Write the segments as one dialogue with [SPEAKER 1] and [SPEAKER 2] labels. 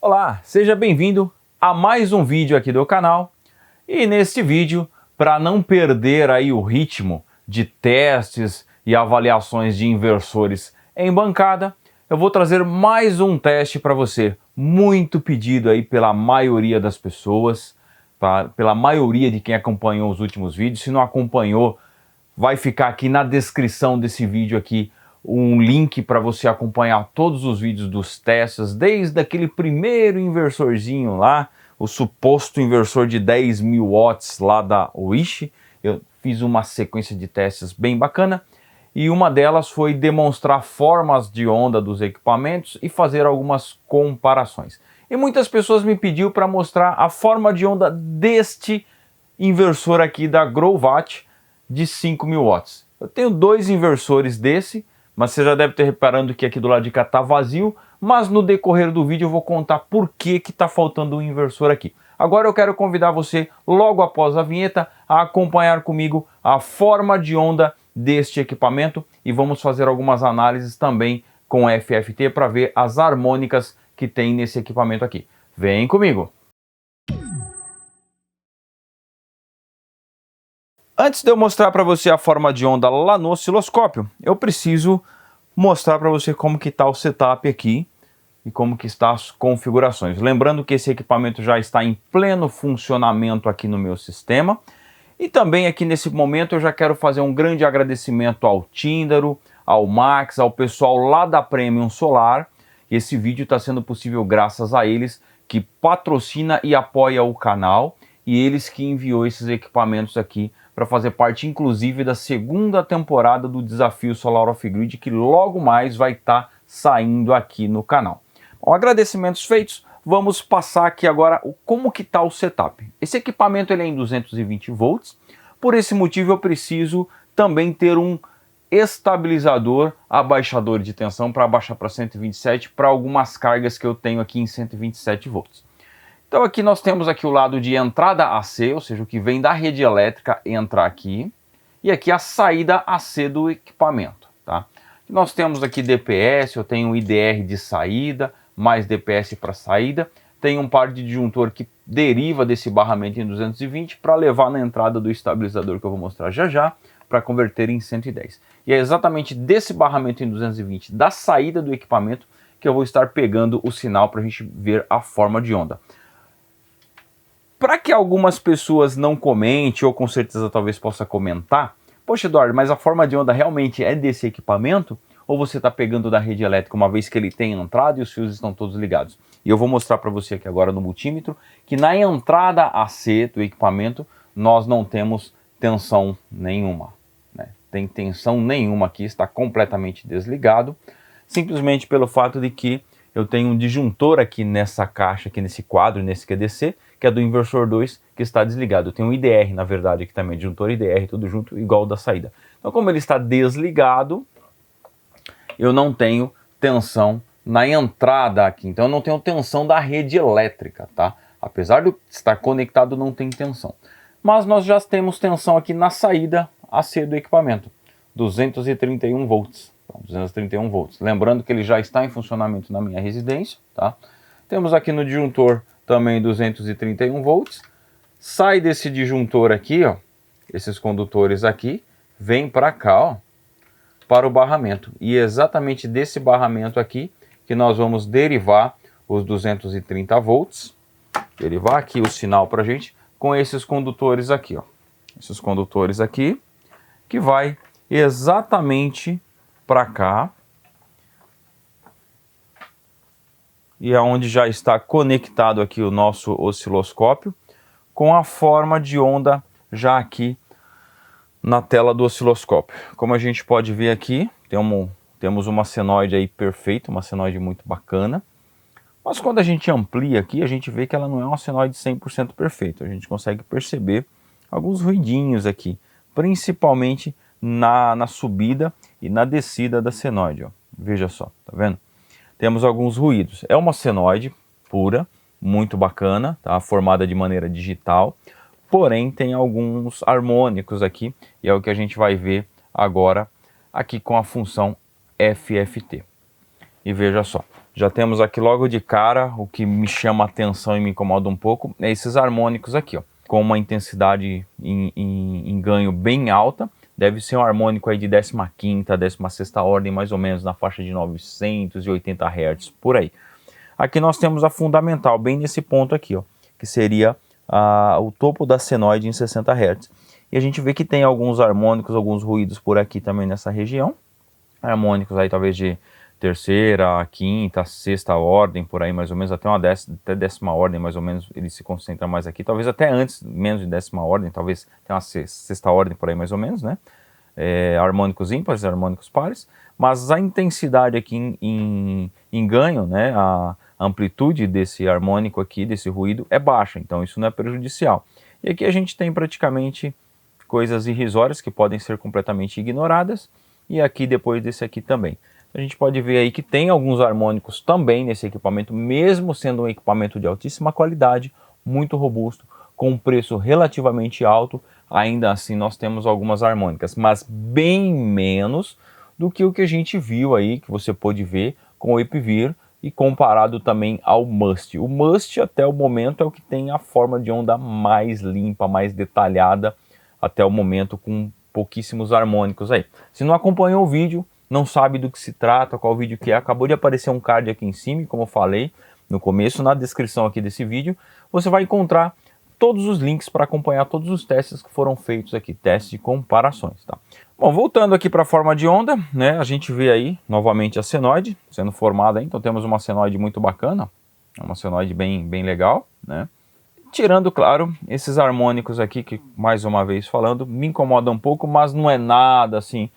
[SPEAKER 1] Olá, seja bem-vindo a mais um vídeo aqui do canal. E neste vídeo, para não perder aí o ritmo de testes e avaliações de inversores em bancada, eu vou trazer mais um teste para você, muito pedido aí pela maioria das pessoas, pela maioria de quem acompanhou os últimos vídeos. Se não acompanhou, vai ficar aqui na descrição desse vídeo aqui um link para você acompanhar todos os vídeos dos testes, desde aquele primeiro inversorzinho lá, o suposto inversor de 10.000 watts lá da Wish. Eu fiz uma sequência de testes bem bacana e uma delas foi demonstrar formas de onda dos equipamentos e fazer algumas comparações. E muitas pessoas me pediram para mostrar a forma de onda deste inversor aqui da Growvat de 5.000 watts. Eu tenho dois inversores desse, mas você já deve ter reparado que aqui do lado de cá está vazio, mas no decorrer do vídeo eu vou contar por que está faltando um inversor aqui. Agora eu quero convidar você, logo após a vinheta, a acompanhar comigo a forma de onda deste equipamento e vamos fazer algumas análises também com FFT para ver as harmônicas que tem nesse equipamento aqui. Vem comigo! Antes de eu mostrar para você a forma de onda lá no osciloscópio, eu preciso mostrar para você como que está o setup aqui e como que está as configurações. Lembrando que esse equipamento já está em pleno funcionamento aqui no meu sistema. E também aqui nesse momento eu já quero fazer um grande agradecimento ao Tíndaro, ao Max, ao pessoal lá da Premium Solar. Esse vídeo está sendo possível graças a eles, que patrocina e apoia o canal, e eles que enviou esses equipamentos aqui para fazer parte, inclusive, da segunda temporada do Desafio Solar Off-Grid, que logo mais vai estar saindo aqui no canal. Bom, agradecimentos feitos, vamos passar aqui agora como que está o setup. Esse equipamento ele é em 220 volts, por esse motivo eu preciso também ter um estabilizador abaixador de tensão para abaixar para 127 para algumas cargas que eu tenho aqui em 127 volts. Então aqui nós temos aqui o lado de entrada AC, ou seja, o que vem da rede elétrica entra aqui, e aqui a saída AC do equipamento, tá? Nós temos aqui DPS, eu tenho IDR de saída, mais DPS para saída, tem um par de disjuntor que deriva desse barramento em 220 para levar na entrada do estabilizador que eu vou mostrar já já, para converter em 110. E é exatamente desse barramento em 220, da saída do equipamento, que eu vou estar pegando o sinal para a gente ver a forma de onda. Para que algumas pessoas não comentem, ou com certeza talvez possa comentar, poxa Eduardo, mas a forma de onda realmente é desse equipamento? Ou você está pegando da rede elétrica uma vez que ele tem entrada e os fios estão todos ligados? E eu vou mostrar para você aqui agora no multímetro que na entrada AC do equipamento nós não temos tensão nenhuma, né? Tem tensão nenhuma aqui, está completamente desligado, simplesmente pelo fato de que eu tenho um disjuntor aqui nessa caixa, aqui nesse quadro, nesse QDC, que é do inversor 2, que está desligado. Eu tenho um IDR, na verdade, aqui também, disjuntor IDR, tudo junto, igual da saída. Então, como ele está desligado, eu não tenho tensão na entrada aqui. Então, eu não tenho tensão da rede elétrica, tá? Apesar de estar conectado, não tem tensão. Mas nós já temos tensão aqui na saída AC do equipamento, 231 volts. 231 volts. Lembrando que ele já está em funcionamento na minha residência, tá? Temos aqui no disjuntor também 231 volts. Sai desse disjuntor aqui, ó, esses condutores aqui, vem para cá, ó, para o barramento. E é exatamente desse barramento aqui que nós vamos derivar os 230 volts. Derivar aqui o sinal para a gente com esses condutores aqui, ó. Esses condutores aqui, que vai exatamente para cá, e é onde já está conectado aqui o nosso osciloscópio, com a forma de onda já aqui na tela do osciloscópio. Como a gente pode ver aqui, temos uma senoide aí perfeita, uma senoide muito bacana, mas quando a gente amplia aqui, a gente vê que ela não é uma senoide 100% perfeita. A gente consegue perceber alguns ruidinhos aqui, principalmente na subida e na descida da senoide, ó. Veja só, tá vendo? Temos alguns ruídos. É uma senoide pura, muito bacana, tá? Formada de maneira digital, porém tem alguns harmônicos aqui, e é o que a gente vai ver agora aqui com a função FFT. E veja só, já temos aqui logo de cara, o que me chama a atenção e me incomoda um pouco, é esses harmônicos aqui, ó, com uma intensidade em ganho bem alta. Deve ser um harmônico aí de 15ª, 16ª ordem, mais ou menos, na faixa de 980 Hz, por aí. Aqui nós temos a fundamental, bem nesse ponto aqui, ó, que seria o topo da senoide em 60 Hz. E a gente vê que tem alguns harmônicos, alguns ruídos por aqui também nessa região. Harmônicos aí talvez de 3ª, 5ª, 6ª ordem, por aí mais ou menos, até 10ª ordem mais ou menos, ele se concentra mais aqui. Talvez até antes, menos de 10ª ordem, talvez tenha uma 6ª ordem por aí mais ou menos, né? Harmônicos ímpares, harmônicos pares. Mas a intensidade aqui em ganho, né? A amplitude desse harmônico aqui, desse ruído, é baixa, então isso não é prejudicial. E aqui a gente tem praticamente coisas irrisórias que podem ser completamente ignoradas, e aqui depois desse aqui também. A gente pode ver aí que tem alguns harmônicos também nesse equipamento, mesmo sendo um equipamento de altíssima qualidade, muito robusto, com um preço relativamente alto, ainda assim nós temos algumas harmônicas, mas bem menos do que o que a gente viu aí, que você pôde ver com o Epivir, e comparado também ao Must. O Must até o momento é o que tem a forma de onda mais limpa, mais detalhada até o momento, com pouquíssimos harmônicos aí. Se não acompanhou o vídeo, não sabe do que se trata, qual vídeo que é, acabou de aparecer um card aqui em cima, como eu falei no começo, na descrição aqui desse vídeo, você vai encontrar todos os links para acompanhar todos os testes que foram feitos aqui, testes de comparações, tá? Bom, voltando aqui para a forma de onda, né, a gente vê aí novamente a senoide sendo formada aí, então temos uma senoide muito bacana, uma senoide bem legal, né? Tirando, claro, esses harmônicos aqui, que mais uma vez falando, me incomoda um pouco, mas não é nada assim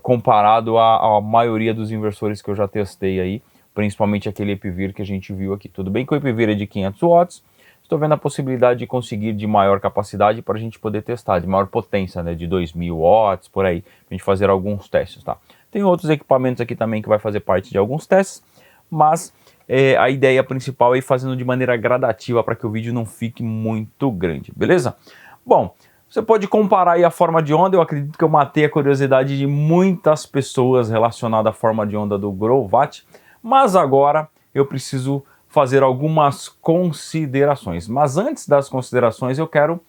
[SPEAKER 1] comparado à maioria dos inversores que eu já testei aí, principalmente aquele Epivir que a gente viu aqui. Tudo bem que o Epivir é de 500 watts, estou vendo a possibilidade de conseguir de maior capacidade para a gente poder testar, de maior potência, né, de 2000 watts, por aí, para a gente fazer alguns testes, tá? Tem outros equipamentos aqui também que vai fazer parte de alguns testes, mas a ideia principal é ir fazendo de maneira gradativa para que o vídeo não fique muito grande, beleza? Bom, você pode comparar aí a forma de onda, eu acredito que eu matei a curiosidade de muitas pessoas relacionada à forma de onda do Grovat, mas agora eu preciso fazer algumas considerações. Mas antes das considerações, eu quero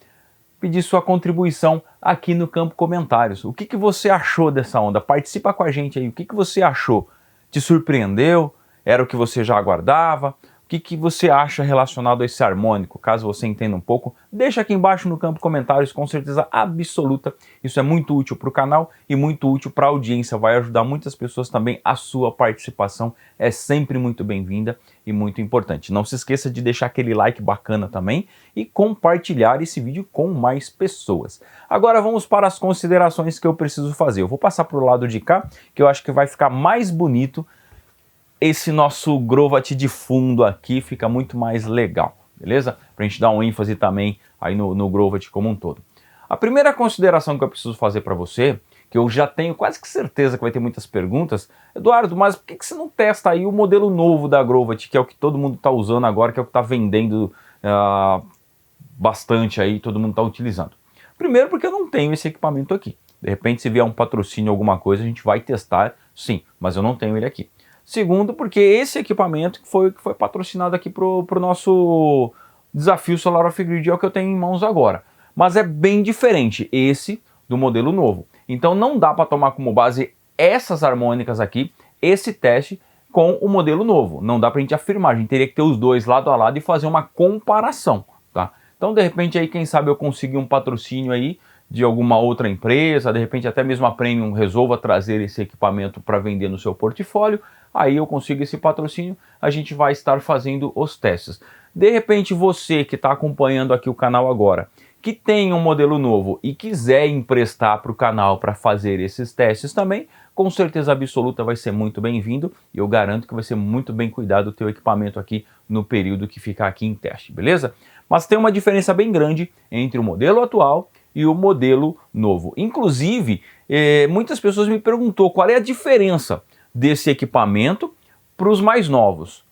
[SPEAKER 1] pedir sua contribuição aqui no campo comentários. O que você achou dessa onda? Participa com a gente aí. O que você achou? Te surpreendeu? Era o que você já aguardava? O que você acha relacionado a esse harmônico? Caso você entenda um pouco, deixa aqui embaixo no campo comentários, com certeza absoluta. Isso é muito útil para o canal e muito útil para a audiência. Vai ajudar muitas pessoas também. A sua participação é sempre muito bem-vinda e muito importante. Não se esqueça de deixar aquele like bacana também e compartilhar esse vídeo com mais pessoas. Agora vamos para as considerações que eu preciso fazer. Eu vou passar para o lado de cá, que eu acho que vai ficar mais bonito. Esse nosso Grovat de fundo aqui fica muito mais legal, beleza? Pra gente dar um ênfase também aí no Grovat como um todo. A primeira consideração que eu preciso fazer para você, que eu já tenho quase que certeza que vai ter muitas perguntas, Eduardo, mas por que você não testa aí o modelo novo da Grovat, que é o que todo mundo está usando agora, que é o que está vendendo bastante aí, todo mundo está utilizando? Primeiro porque eu não tenho esse equipamento aqui. De repente, se vier um patrocínio, alguma coisa, a gente vai testar, sim, mas eu não tenho ele aqui. Segundo, porque esse equipamento que foi patrocinado aqui para o nosso desafio Solar Off-Grid é o que eu tenho em mãos agora. Mas é bem diferente esse do modelo novo. Então não dá para tomar como base essas harmônicas aqui, esse teste com o modelo novo. Não dá para a gente afirmar, a gente teria que ter os dois lado a lado e fazer uma comparação, tá? Então de repente aí, quem sabe eu consigo um patrocínio aí de alguma outra empresa, de repente até mesmo a Premium resolva trazer esse equipamento para vender no seu portfólio, aí eu consigo esse patrocínio, a gente vai estar fazendo os testes. De repente você que está acompanhando aqui o canal agora, que tem um modelo novo e quiser emprestar para o canal para fazer esses testes também, com certeza absoluta vai ser muito bem-vindo e eu garanto que vai ser muito bem cuidado o teu equipamento aqui no período que ficar aqui em teste, beleza? Mas tem uma diferença bem grande entre o modelo atual e o modelo novo. Inclusive, muitas pessoas me perguntou qual é a diferença desse equipamento para os mais novos.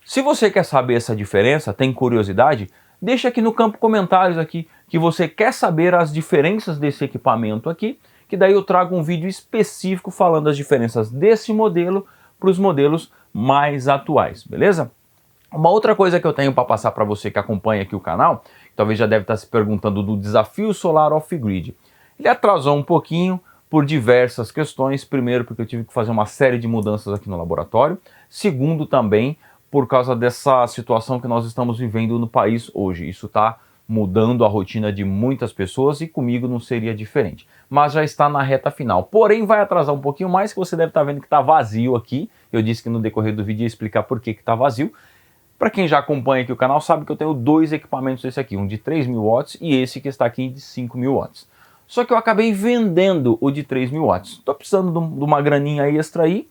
[SPEAKER 1] Se você quer saber essa diferença, tem curiosidade, deixa aqui no campo comentários aqui que você quer saber as diferenças desse equipamento aqui, que daí eu trago um vídeo específico falando as diferenças desse modelo para os modelos mais atuais, beleza? Uma outra coisa que eu tenho para passar para você que acompanha aqui o canal, talvez já deve estar se perguntando do desafio solar off-grid. Ele atrasou um pouquinho por diversas questões. Primeiro, porque eu tive que fazer uma série de mudanças aqui no laboratório. Segundo, também por causa dessa situação que nós estamos vivendo no país hoje. Isso está mudando a rotina de muitas pessoas e comigo não seria diferente. Mas já está na reta final. Porém, vai atrasar um pouquinho mais, que você deve estar vendo que está vazio aqui. Eu disse que no decorrer do vídeo ia explicar por que está vazio. Para quem já acompanha aqui o canal sabe que eu tenho dois equipamentos desse aqui, um de 3.000 watts e esse que está aqui de 5.000 watts. Só que eu acabei vendendo o de 3.000 watts. Estou precisando de uma graninha extra aí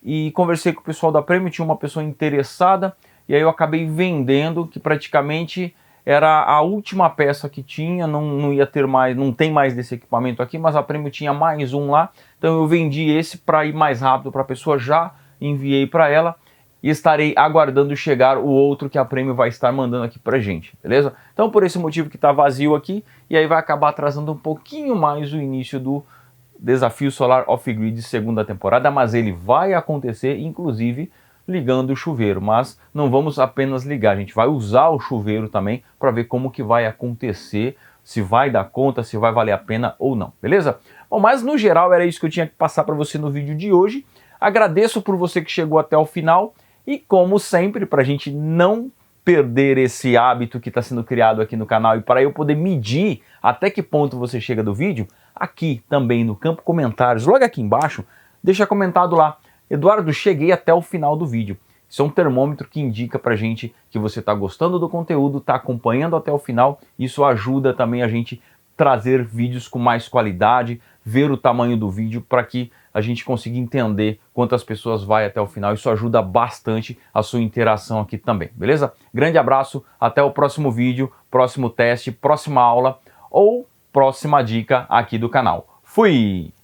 [SPEAKER 1] e conversei com o pessoal da Prêmio, tinha uma pessoa interessada e aí eu acabei vendendo, que praticamente era a última peça que tinha, não ia ter mais, não tem mais desse equipamento aqui, mas a Prêmio tinha mais um lá, então eu vendi esse para ir mais rápido para a pessoa, já enviei para ela. E estarei aguardando chegar o outro que a Prêmio vai estar mandando aqui pra gente, beleza? Então por esse motivo que tá vazio aqui, e aí vai acabar atrasando um pouquinho mais o início do Desafio Solar Off-Grid segunda temporada, mas ele vai acontecer, inclusive, ligando o chuveiro. Mas não vamos apenas ligar, a gente vai usar o chuveiro também para ver como que vai acontecer, se vai dar conta, se vai valer a pena ou não, beleza? Bom, mas no geral era isso que eu tinha que passar para você no vídeo de hoje. Agradeço por você que chegou até o final. E como sempre, para a gente não perder esse hábito que está sendo criado aqui no canal e para eu poder medir até que ponto você chega do vídeo, aqui também no campo comentários, logo aqui embaixo, deixa comentado lá: Eduardo, cheguei até o final do vídeo. Isso é um termômetro que indica para a gente que você está gostando do conteúdo, está acompanhando até o final. Isso ajuda também a gente trazer vídeos com mais qualidade, ver o tamanho do vídeo para que a gente consiga entender quantas pessoas vai até o final. Isso ajuda bastante a sua interação aqui também, beleza? Grande abraço, até o próximo vídeo, próximo teste, próxima aula ou próxima dica aqui do canal. Fui!